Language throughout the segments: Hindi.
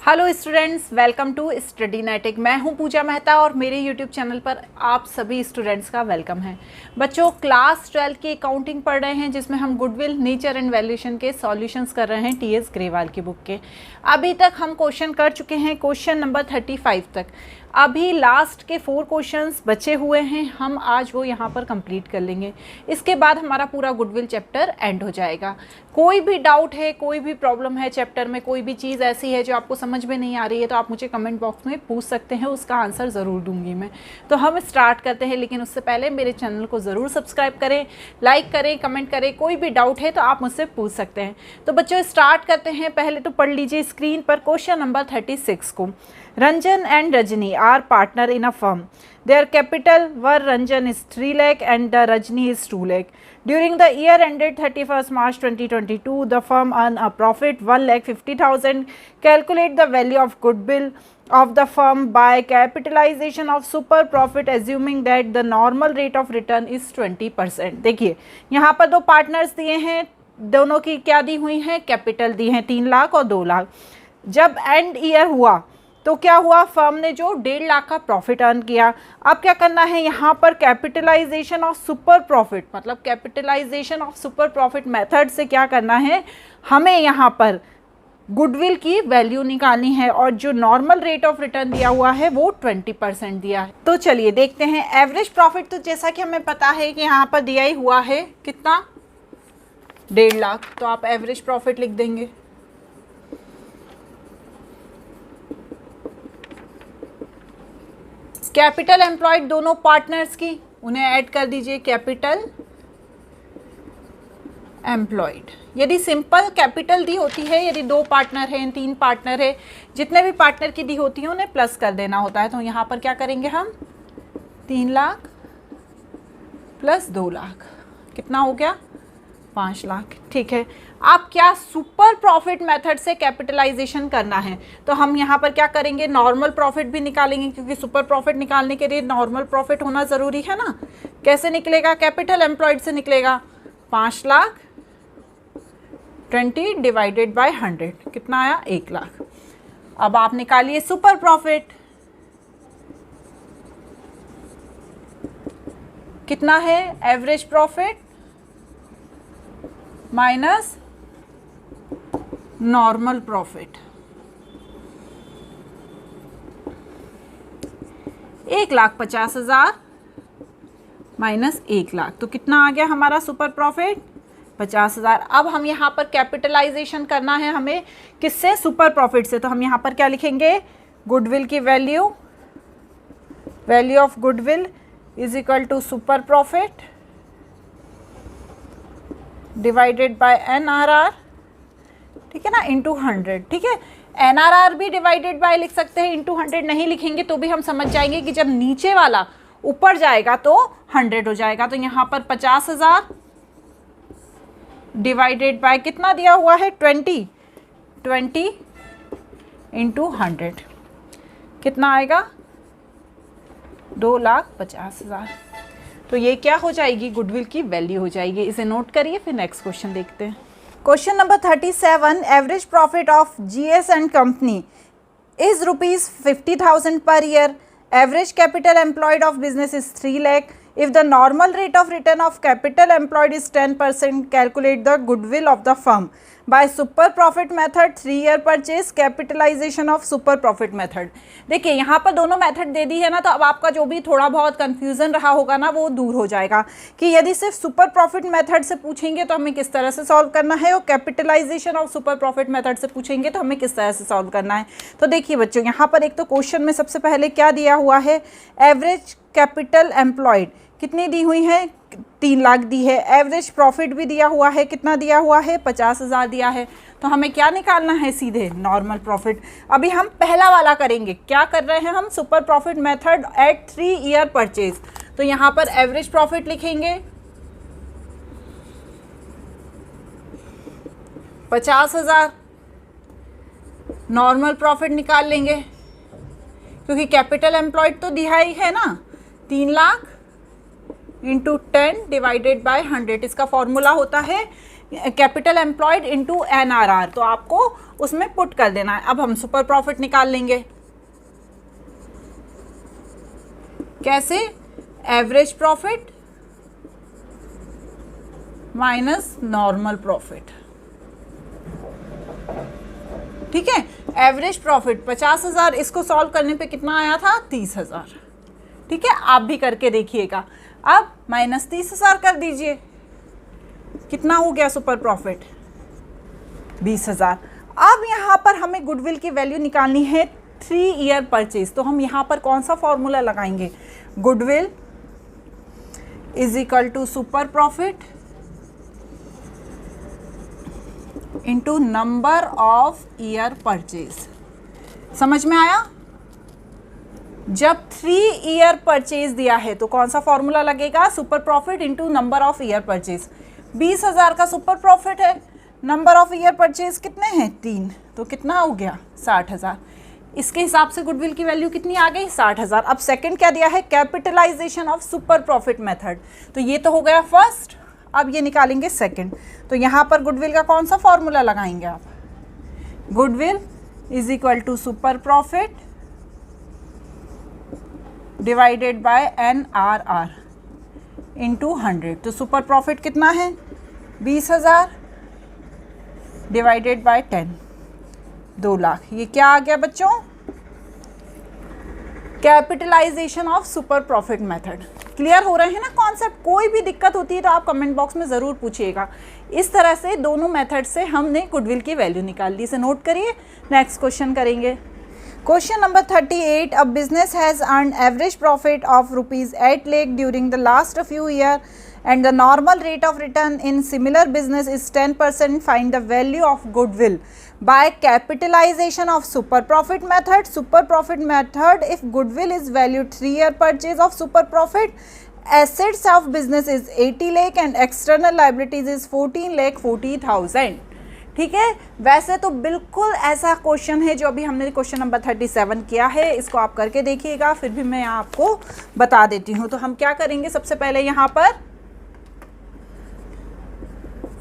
Hello students, welcome to Studynetic. मैं हूं पूजा मेहता और मेरे यूट्यूब चैनल पर आप सभी स्टूडेंट्स का वेलकम है। बच्चों, क्लास 12 की अकाउंटिंग पढ़ रहे हैं जिसमें हम गुडविल, नेचर एंड वैल्यूएशन के सॉल्यूशंस कर रहे हैं टीएस ग्रेवाल की बुक के। अभी तक हम क्वेश्चन कर चुके हैं क्वेश्चन नंबर 35 तक। अभी लास्ट के 4 क्वेश्चंस बचे हुए हैं, हम आज वो यहाँ पर कंप्लीट कर लेंगे। इसके बाद हमारा पूरा गुडविल चैप्टर एंड हो जाएगा। कोई भी डाउट है, कोई भी प्रॉब्लम है चैप्टर में, कोई भी चीज़ ऐसी है जो आपको समझ में नहीं आ रही है तो आप मुझे कमेंट बॉक्स में पूछ सकते हैं, उसका आंसर ज़रूर दूंगी मैं। तो हम स्टार्ट करते हैं, लेकिन उससे पहले मेरे चैनल को ज़रूर सब्सक्राइब करें, लाइक करें, कमेंट करें। कोई भी डाउट है तो आप मुझसे पूछ सकते हैं। तो बच्चों स्टार्ट करते हैं। पहले तो पढ़ लीजिए स्क्रीन पर क्वेश्चन नंबर 36 को। Ranjan and Rajni are partner in a firm. Their capital were Ranjan is 3 lakh and the Rajni is 2 lakh. During the year ended 31st March 2022, the firm earned a profit 1,50,000. Calculate the value of goodwill of the firm by capitalization of super profit assuming that the normal rate of return is 20%. देखिए यहाँ पर दो पार्टनर्स दिए हैं, दोनों की क्या दी हुई है, कैपिटल दी है 3 लाख और 2 लाख। जब एंड ईयर हुआ तो क्या हुआ, फर्म ने जो 1.5 लाख का प्रॉफिट अर्न किया। अब क्या करना है यहाँ पर, कैपिटलाइजेशन ऑफ सुपर प्रॉफिट, मतलब capitalisation of super profit method से क्या करना है, हमें यहाँ पर गुडविल की वैल्यू निकालनी है और जो नॉर्मल रेट ऑफ रिटर्न दिया हुआ है वो 20% दिया है। तो चलिए देखते हैं। एवरेज प्रॉफिट तो जैसा कि हमें पता है कि यहाँ पर दिया ही हुआ है कितना, 1.5 लाख। तो आप एवरेज प्रॉफिट लिख देंगे। कैपिटल एम्प्लॉयड दोनों पार्टनर्स की, उन्हें ऐड कर दीजिए कैपिटल एम्प्लॉयड। यदि सिंपल कैपिटल दी होती है, यदि 2 पार्टनर हैं, 3 पार्टनर है, जितने भी पार्टनर की दी होती है उन्हें प्लस कर देना होता है। तो यहाँ पर क्या करेंगे हम, 3 लाख प्लस 2 लाख कितना हो गया, 5 लाख। ठीक है। आप क्या सुपर प्रॉफिट मेथड से कैपिटलाइजेशन करना है तो हम यहाँ पर क्या करेंगे, नॉर्मल प्रॉफिट भी निकालेंगे, क्योंकि सुपर प्रॉफिट निकालने के लिए नॉर्मल प्रॉफिट होना ज़रूरी है ना। कैसे निकलेगा, कैपिटल एम्प्लॉयड से निकलेगा। 5 लाख 20 डिवाइडेड बाय 100 कितना आया, 1 लाख। अब आप निकालिए सुपर प्रॉफिट, कितना है, average profit minus normal profit. 1,50,000 minus 1 lakh, तो कितना आ गया हमारा सुपर प्रॉफिट, 50,000। अब हम यहाँ पर कैपिटलाइजेशन करना है हमें किससे, सुपर प्रॉफिट से। तो हम यहाँ पर क्या लिखेंगे, गुडविल की value, value of goodwill is equal to super profit divided by NRR, ठीक है ना, इंटू 100। ठीक है। NRR भी डिवाइडेड बाय लिख सकते हैं, इंटू 100 नहीं लिखेंगे तो भी हम समझ जाएंगे कि जब नीचे वाला ऊपर जाएगा तो 100 हो जाएगा। तो यहाँ पर 50,000 डिवाइडेड बाय कितना दिया हुआ है, 20 इंटू 100 कितना आएगा, 2,50,000। तो ये क्या हो जाएगी, गुडविल की वैल्यू हो जाएगी। इसे नोट करिए, फिर नेक्स्ट क्वेश्चन देखते हैं। Question number 37, average profit of GS and company is ₹50,000 per year. Average capital employed of business is 3 lakh. If the normal rate of return of capital employed is 10%, calculate the goodwill of the firm by super profit method, 3-year purchase, capitalization of super profit method। देखिए यहाँ पर दोनों मेथड दे दी है ना, तो अब आपका जो भी थोड़ा बहुत कंफ्यूजन रहा होगा ना वो दूर हो जाएगा कि यदि सिर्फ सुपर प्रॉफिट मेथड से पूछेंगे तो हमें किस तरह से सॉल्व करना है, और capitalisation of super profit method से पूछेंगे तो हमें किस तरह से सॉल्व करना है। तो देखिए बच्चों, यहाँ पर एक तो क्वेश्चन में सबसे पहले क्या दिया हुआ है, एवरेज कैपिटल एम्प्लॉयड कितनी दी हुई है, 3 लाख दी है। एवरेज प्रॉफिट भी दिया हुआ है, कितना दिया हुआ है, 50,000 दिया है। तो हमें क्या निकालना है, सीधे नॉर्मल प्रॉफिट। अभी हम पहला वाला करेंगे, क्या कर रहे हैं हम, super profit method at 3-year purchase. तो यहाँ पर एवरेज प्रॉफिट लिखेंगे 50,000, नॉर्मल प्रॉफिट निकाल लेंगे क्योंकि कैपिटल एम्प्लॉयड तो दिया ही है ना, 3 लाख इंटू 10 डिवाइडेड बाय 100। इसका फॉर्मूला होता है कैपिटल एम्प्लॉयड इंटू NRR, तो आपको उसमें पुट कर देना है। अब हम सुपर प्रॉफिट निकाल लेंगे। कैसे? Average profit minus normal profit. ठीक है, एवरेज प्रॉफिट 50,000, इसको सॉल्व करने पे कितना आया था? 30,000। ठीक है, आप भी करके देखिएगा। अब माइनस 30,000 कर दीजिए, कितना हो गया सुपर प्रॉफिट? 20,000। अब यहाँ पर हमें गुडविल की वैल्यू निकालनी है 3 ईयर परचेज, तो हम यहाँ पर कौन सा फॉर्मूला लगाएंगे? Goodwill is equal to super profit into number of year purchase. समझ में आया? जब 3 ईयर परचेज दिया है तो कौन सा फॉर्मूला लगेगा? Super profit into number of year purchase. 20,000 का सुपर प्रॉफिट है, नंबर ऑफ ईयर परचेज कितने हैं? 3, तो कितना हो गया? 60,000। इसके हिसाब से गुडविल की वैल्यू कितनी आ गई? 60,000। अब सेकंड क्या दिया है? Capitalisation of super profit method, तो ये तो हो गया फर्स्ट। अब ये निकालेंगे सेकंड, तो यहाँ पर गुडविल का कौन सा फॉर्मूला लगाएंगे आप? Goodwill is equal to super profit divided by NRR into 100। तो सुपर प्रॉफिट कितना है? 20,000 डिवाइडेड बाय 10, 2 लाख। ये क्या आ गया बच्चों? Capitalisation of super profit method. Clear हो रहे हैं ना कॉन्सेप्ट? कोई भी दिक्कत होती है तो आप कमेंट बॉक्स में ज़रूर पूछिएगा। इस तरह से दोनों मेथड से हमने गुडविल की वैल्यू निकाल ली। इसे नोट करिए, नेक्स्ट क्वेश्चन करेंगे। Question number 38. A business has earned average profit of rupees 8 lakh during the last few years and the normal rate of return in similar business is 10%. Find the value of goodwill by capitalization of super profit method. Super profit method, if goodwill is valued 3 year purchase of super profit, assets of business is 80 lakh and external liabilities is 14 lakh 40,000. ठीक है, वैसे तो बिल्कुल ऐसा क्वेश्चन है जो अभी हमने क्वेश्चन नंबर 37 किया है, इसको आप करके देखिएगा, फिर भी मैं आपको बता देती हूँ। तो हम क्या करेंगे, सबसे पहले यहाँ पर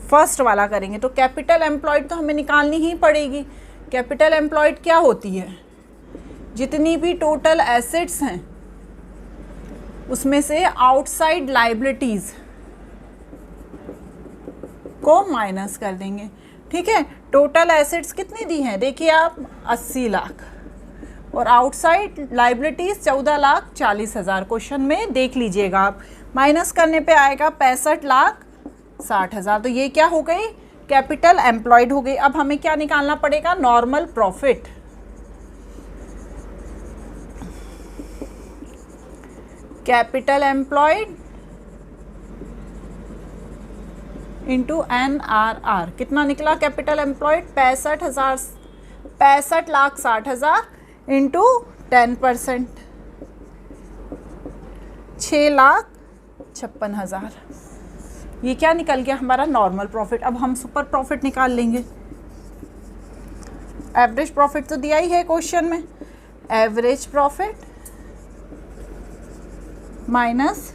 फर्स्ट वाला करेंगे। तो कैपिटल एम्प्लॉयड तो हमें निकालनी ही पड़ेगी। कैपिटल एम्प्लॉयड क्या होती है? जितनी भी टोटल एसेट्स हैं उसमें से आउटसाइड लाइबिलिटीज को माइनस कर देंगे। ठीक है, टोटल एसेट्स कितनी दी हैं? देखिए आप 80 लाख और आउटसाइड लाइबिलिटीज 14,40,000। क्वेश्चन में देख लीजिएगा आप, माइनस करने पे आएगा 65,60,000। तो ये क्या हो गई? कैपिटल एम्प्लॉयड हो गई। अब हमें क्या निकालना पड़ेगा? Normal profit. Capital employed into NRR। कितना निकला कैपिटल एम्प्लॉयड? 65,60,000 इंटू 10%, 6,56,000। ये क्या निकल गया? हमारा नॉर्मल प्रॉफिट। अब हम सुपर प्रॉफिट निकाल लेंगे। एवरेज प्रॉफिट तो दिया ही है क्वेश्चन में। Average profit minus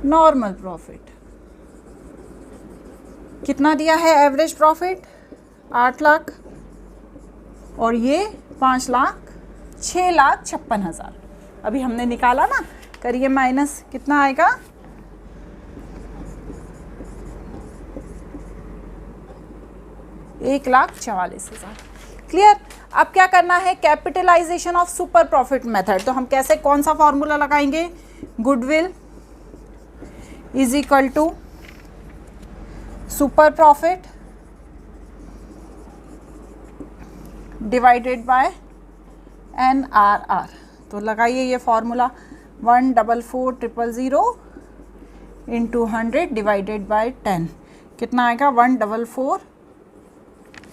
normal profit. कितना दिया है एवरेज प्रॉफिट? 8 लाख और ये 5 लाख, 6,56,000। अभी हमने निकाला ना, करिए माइनस, कितना आएगा? 1,44,000। क्लियर? अब क्या करना है? Capitalisation of super profit method. तो हम कैसे, कौन सा फॉर्मूला लगाएंगे? Goodwill is equal to super profit divided by NRR। तो लगाइए ये फॉर्मूला, 144,000 इंटू 100 डिवाइडेड बाय 10। कितना आएगा? 144।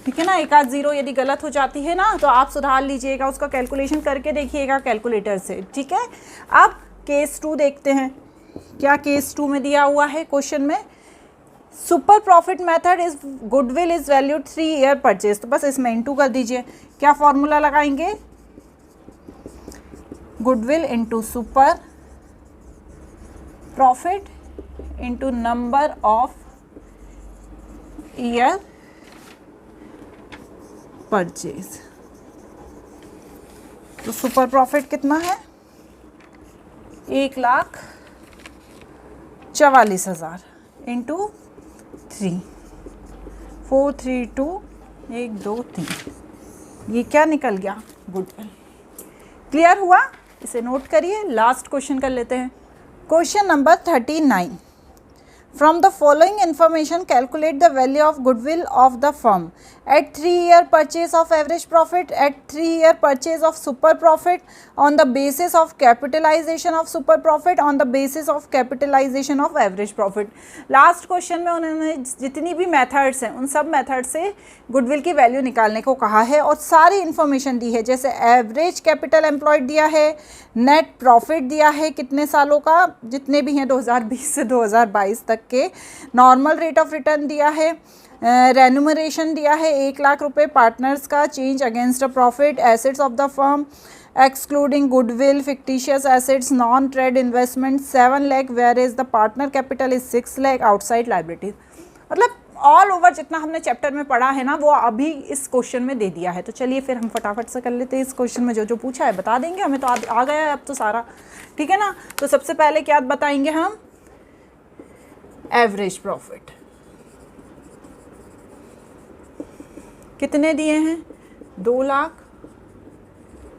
ठीक है ना, एक आध जीरो यदि गलत हो जाती है ना तो आप सुधार लीजिएगा, उसका कैलकुलेशन करके देखिएगा कैलकुलेटर से। ठीक है, अब केस 2 देखते हैं। क्या केस 2 में दिया हुआ है क्वेश्चन में? Super profit method is goodwill is valued 3 year purchase. तो बस इसमें इंटू कर दीजिए। क्या फॉर्मूला लगाएंगे? Goodwill into super profit into number of year purchase. तो सुपर प्रॉफिट कितना है? 1,44,000 इंटू 3, 4, 3, 2, 1, 2, 3। ये क्या निकल गया? गुडविल। क्लियर हुआ? इसे नोट करिए। लास्ट क्वेश्चन कर लेते हैं। Question number 39। From the following information, calculate the value of goodwill of the firm at 3-year purchase of average profit, at 3-year purchase of super profit, on the basis of capitalization of super profit, on the basis of capitalization of average profit। Last question में उन्होंने जितनी भी मेथड्स हैं उन सब मेथड से गुडविल की वैल्यू निकालने को कहा है और सारी इन्फॉर्मेशन दी है, जैसे एवरेज कैपिटल एम्प्लॉयड दिया है, नेट प्रॉफिट दिया है कितने सालों का, जितने भी हैं 2020 से 2022 तक के, नॉर्मल रेट ऑफ रिटर्न दिया है, रेन्यूमरेशन दिया है 1 लाख रुपए पार्टनर्स का, change against a profit, assets of the firm excluding goodwill, fictitious assets, non trade investment 7 lakh, where is the partner capital is 6 lakh, outside liabilities. मतलब ऑल ओवर जितना हमने चैप्टर में पढ़ा है ना वो अभी इस क्वेश्चन में दे दिया है। तो चलिए फिर हम फटाफट से कर लेते हैं। इस क्वेश्चन में जो जो पूछा है बता देंगे, हमें तो आ गया है अब तो सारा, ठीक है ना। तो सबसे पहले क्या बताएंगे हम? एवरेज प्रॉफिट कितने दिए हैं? 2 लाख,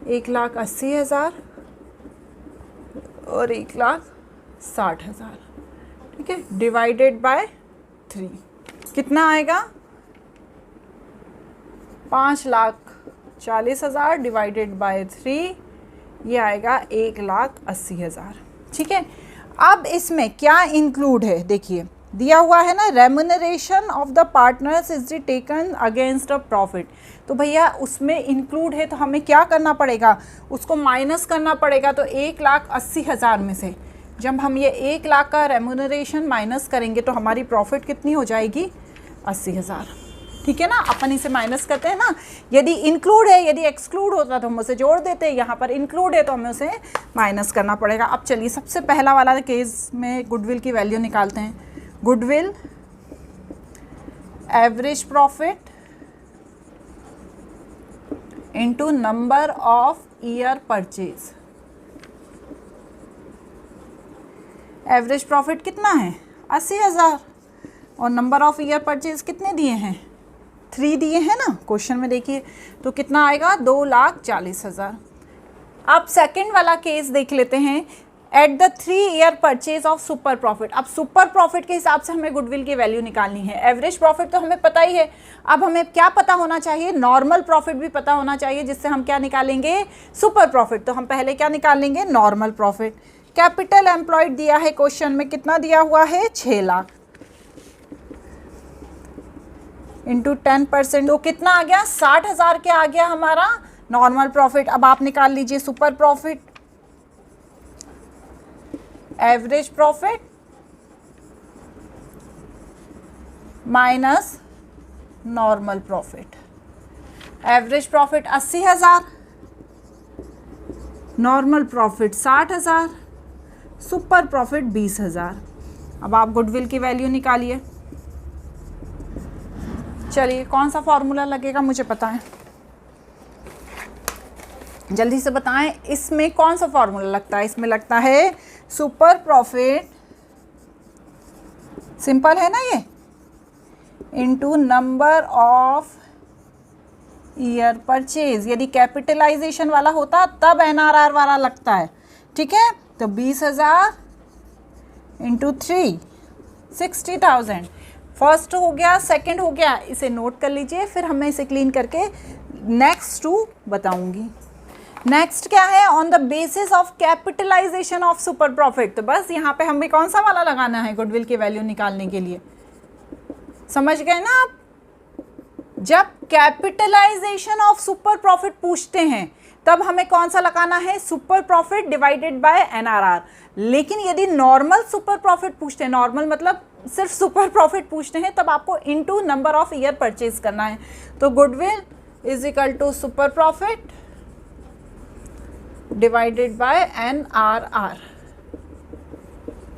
1,80,000 और 1,60,000, ठीक है, डिवाइडेड बाय 3 कितना आएगा? 5,40,000 डिवाइडेड बाय 3, ये आएगा 1,80,000, ठीक है। अब इसमें क्या इंक्लूड है? देखिए दिया हुआ है ना, remuneration of the partners is taken against a profit. तो भैया उसमें इंक्लूड है तो हमें क्या करना पड़ेगा? उसको माइनस करना पड़ेगा। तो 1,80,000 में से जब हम ये 1 लाख का रेम्यूनरेशन माइनस करेंगे तो हमारी प्रॉफिट कितनी हो जाएगी? 80,000, ठीक है ना। अपन इसे माइनस करते हैं ना, यदि इंक्लूड है, यदि एक्सक्लूड होता तो हम उसे जोड़ देते, यहाँ पर इंक्लूड है तो हमें उसे माइनस करना पड़ेगा। अब चलिए सबसे पहला वाला केस में गुडविल की वैल्यू निकालते हैं। Goodwill average profit into number of year purchase. Average profit कितना है? 80,000 और नंबर ऑफ ईयर परचेज कितने दिए हैं? 3 दिए हैं ना क्वेश्चन में, देखिए तो कितना आएगा? 2,40,000। अब सेकंड वाला केस देख लेते हैं। At the 3-year purchase of super profit. अब सुपर प्रॉफिट के हिसाब से हमें गुडविल की वैल्यू निकालनी है। एवरेज प्रॉफिट तो हमें पता ही है, अब हमें क्या पता होना चाहिए? नॉर्मल प्रॉफिट भी पता होना चाहिए, जिससे हम क्या निकालेंगे? Super profit. तो हम पहले क्या निकालेंगे? Normal profit. कैपिटल एम्प्लॉयड दिया है क्वेश्चन में, कितना दिया हुआ है? 6 लाख इंटू 10%, तो कितना आ गया? 60,000 क्या आ गया हमारा? Normal profit. अब आप निकाल लीजिए super profit, average profit minus normal profit. Average profit 80,000, normal profit 60,000, super profit 20,000। अब आप गुडविल की वैल्यू निकालिए। चलिए कौन सा फॉर्मूला लगेगा मुझे पता है, जल्दी से बताएं। इसमें कौन सा फॉर्मूला लगता है? इसमें लगता है सुपर प्रॉफिट, सिंपल है ना ये, into number of year purchase. यदि कैपिटलाइजेशन वाला होता तब एनआरआर वाला लगता है, ठीक है। तो 20,000 इंटू 3, 60,000। फर्स्ट हो गया, सेकंड हो गया, इसे नोट कर लीजिए, फिर हमें इसे क्लीन करके नेक्स्ट 2 बताऊंगी। नेक्स्ट क्या है? On the basis of capitalisation of super profit. तो बस यहाँ पे हमें कौन सा वाला लगाना है गुडविल की वैल्यू निकालने के लिए? समझ गए ना आप? जब कैपिटलाइजेशन ऑफ सुपर प्रॉफिट पूछते हैं तब हमें कौन सा लगाना है? Super profit divided by NRR. लेकिन यदि नॉर्मल सुपर प्रॉफिट पूछते हैं, नॉर्मल मतलब सिर्फ सुपर प्रॉफिट पूछते हैं, तब आपको into number of year purchase करना है। तो goodwill is equal to super profit divided by NRR,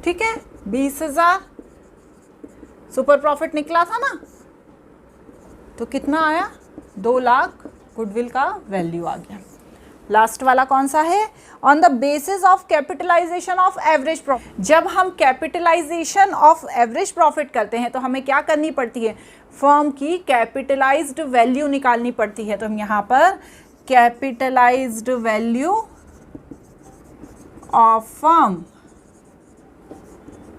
ठीक है। 20,000 सुपर प्रॉफिट निकला था ना, तो कितना आया, 2 लाख गुडविल का वैल्यू आ गया। लास्ट वाला कौन सा है, on the basis of capitalisation of average profit. जब हम कैपिटलाइजेशन ऑफ एवरेज प्रॉफिट करते हैं तो हमें क्या करनी पड़ती है, फर्म की कैपिटलाइज्ड वैल्यू निकालनी पड़ती है। तो हम यहाँ पर कैपिटलाइज्ड वैल्यू ऑफ फर्म,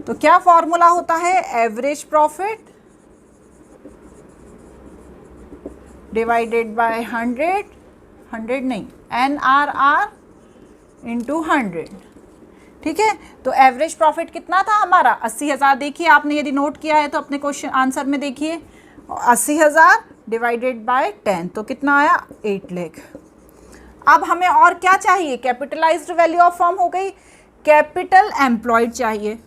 तो क्या फॉर्मूला होता है, एवरेज प्रॉफिट डिवाइडेड बाय 100 नहीं, NRR इंटू 100। ठीक है, तो एवरेज प्रॉफिट कितना था हमारा, 80,000। देखिए आपने यदि नोट किया है तो अपने क्वेश्चन आंसर में देखिए, 80,000 डिवाइडेड बाय 10 तो कितना आया, 8 लाख। अब हमें और क्या चाहिए, कैपिटलाइज्ड वैल्यू ऑफ फर्म हो गई, कैपिटल एम्प्लॉयड चाहिए।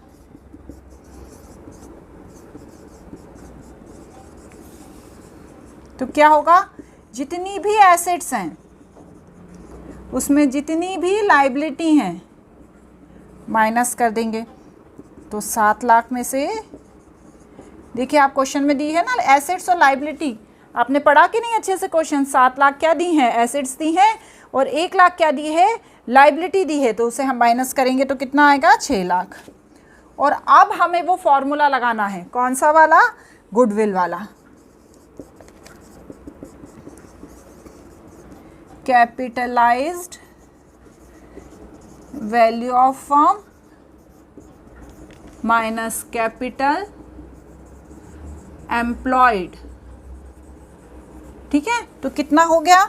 तो क्या होगा, जितनी भी एसेट्स हैं उसमें जितनी भी लाइबिलिटी हैं माइनस कर देंगे। तो 7 लाख में से, देखिए आप क्वेश्चन में दी है ना एसेट्स और लाइबिलिटी, आपने पढ़ा कि नहीं अच्छे से क्वेश्चन। 7 लाख क्या दी है, एसेट्स दी है, और 1 लाख क्या दी है, लाइबिलिटी दी है। तो उसे हम माइनस करेंगे तो कितना आएगा, 6 लाख। और अब हमें वो फॉर्मूला लगाना है, कौन सा वाला, गुडविल वाला। Capitalised value of firm minus capital employed. ठीक है, तो कितना हो गया,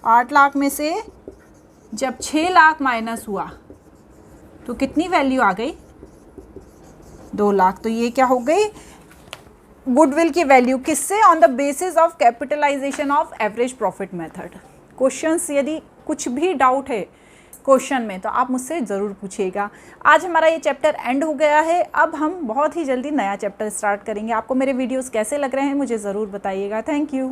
8 लाख में से जब 6 लाख माइनस हुआ तो कितनी वैल्यू आ गई, 2 लाख। तो ये क्या हो गई, गुडविल की वैल्यू, किससे, on the basis of capitalisation of average profit method. Questions यदि कुछ भी डाउट है क्वेश्चन में तो आप मुझसे ज़रूर पूछिएगा। आज हमारा ये चैप्टर एंड हो गया है, अब हम बहुत ही जल्दी नया चैप्टर स्टार्ट करेंगे। आपको मेरे वीडियोस कैसे लग रहे हैं मुझे ज़रूर बताइएगा। Thank you.